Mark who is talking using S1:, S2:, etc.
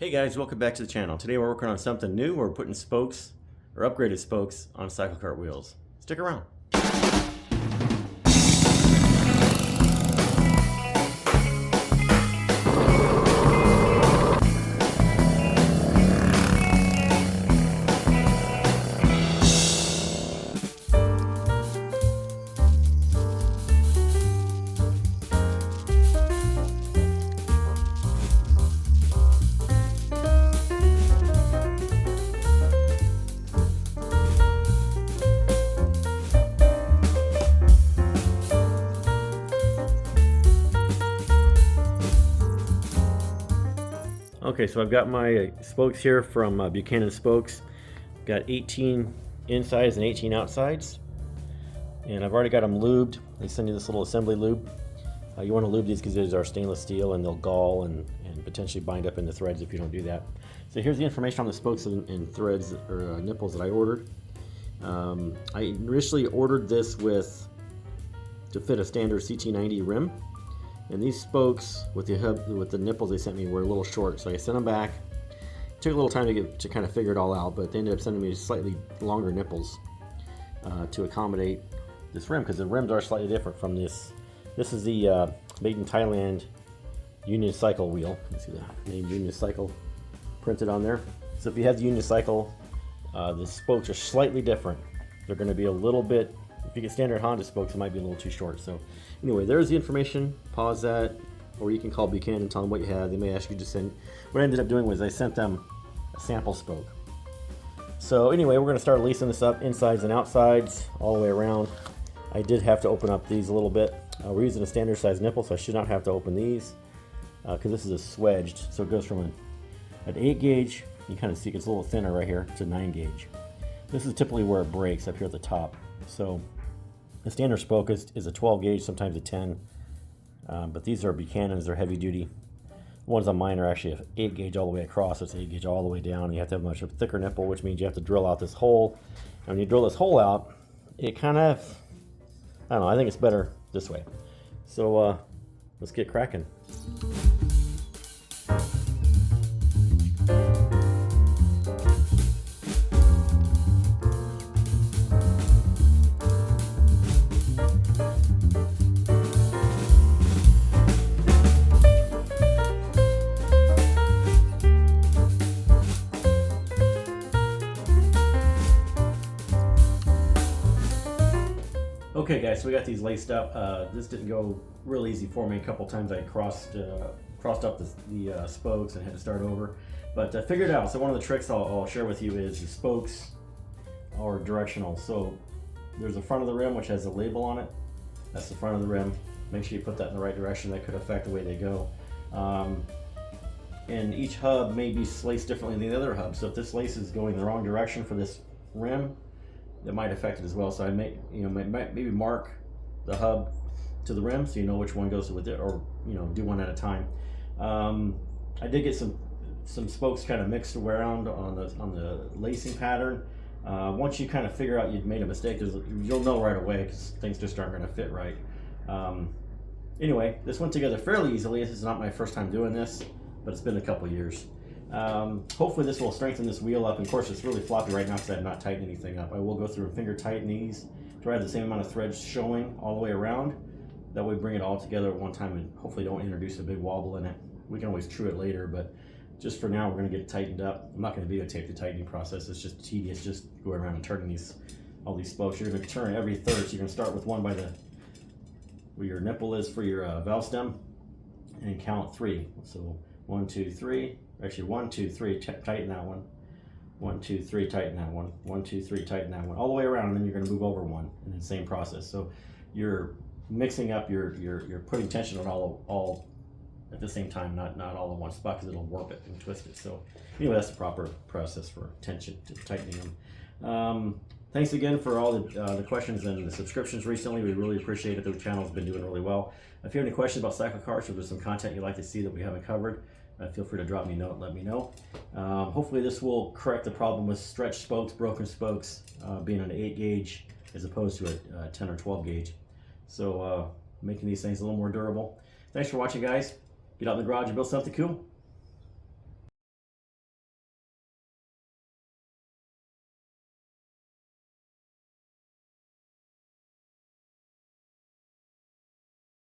S1: Hey guys, welcome back to the channel. Today we're working on something new. We're putting spokes, or upgraded spokes, on CycleKart wheels. Stick around. Okay, so I've got my spokes here from Buchanan Spokes. Got 18 insides and 18 outsides. And I've already got them lubed. They send you this little assembly lube. You want to lube these because these are stainless steel and they'll gall and potentially bind up in the threads if you don't do that. So here's the information on the spokes and threads, or nipples that I ordered. I initially ordered this to fit a standard CT90 rim. And these spokes with the hub, with the nipples they sent me, were a little short, so I sent them back. It took a little time to kind of figure it all out, but they ended up sending me slightly longer nipples to accommodate this rim, because the rims are slightly different from this. This is the made in Thailand Union Cycle wheel. You can see the name Union Cycle printed on there. So if you have the Union Cycle, the spokes are slightly different. They're going to be a little bit. If you get standard Honda spokes, it might be a little too short. So anyway, there's the information. Pause that, or you can call Buchanan and tell them what you have. They may ask you to send. What I ended up doing was I sent them a sample spoke. So anyway, we're going to start lacing this up, insides and outsides, all the way around. I did have to open up these a little bit. We're using a standard size nipple, so I should not have to open these, because this is a swedged. So it goes from an 8 gauge, you kind of see it's a little thinner right here, to 9 gauge. This is typically where it breaks, up here at the top. So the standard spoke is a 12 gauge, sometimes a 10, but these are Buchanan's, they're heavy duty. The ones on mine are actually an 8 gauge all the way across, so it's 8 gauge all the way down. You have to have a much thicker nipple, which means you have to drill out this hole. And when you drill this hole out, it kind of, I don't know, I think it's better this way. So let's get cracking. Okay guys, so we got these laced up. This didn't go real easy for me. A couple times I crossed up the spokes and had to start over, but I figured it out. So one of the tricks I'll share with you is the spokes are directional. So there's the front of the rim, which has a label on it. That's the front of the rim. Make sure you put that in the right direction. That could affect the way they go. And each hub may be laced differently than the other hub. So if this lace is going the wrong direction for this rim, that might affect it as well. So I maybe mark the hub to the rim so you know which one goes with it, or do one at a time. I did get some spokes kind of mixed around on the lacing pattern. Once you kind of figure out you've made a mistake, you'll know right away, because things just aren't going to fit right. Anyway, this went together fairly easily. This is not my first time doing this, but it's been a couple years. Hopefully this will strengthen this wheel up. And of course, it's really floppy right now because I have not tightened anything up. I will go through and finger tighten these to have the same amount of threads showing all the way around. That way bring it all together at one time and hopefully don't introduce a big wobble in it. We can always true it later, but just for now we're going to get it tightened up. I'm not going to videotape the tightening process. It's just tedious just going around and turning all these spokes. You're going to turn every third, so you're going to start with one by where your nipple is for your valve stem, and count 3. So 1, 2, 3. Actually, 1, 2, 3, tighten that one. 1, 2, 3, tighten that one. 1, 2, 3, tighten that one. All the way around, and then you're going to move over one in the same process. So you're mixing up, you're putting tension on all at the same time, not all in one spot, because it'll warp it and twist it. So anyway, that's the proper process for tightening them. Thanks again for all the questions and the subscriptions recently. We really appreciate it. The channel's been doing really well. If you have any questions about CycleKarts, or there's some content you'd like to see that we haven't covered, feel free to drop me a note and let me know. Hopefully this will correct the problem with stretched spokes, broken spokes, being an 8 gauge as opposed to a 10 or 12 gauge. So making these things a little more durable. Thanks for watching, guys. Get out in the garage and build something cool.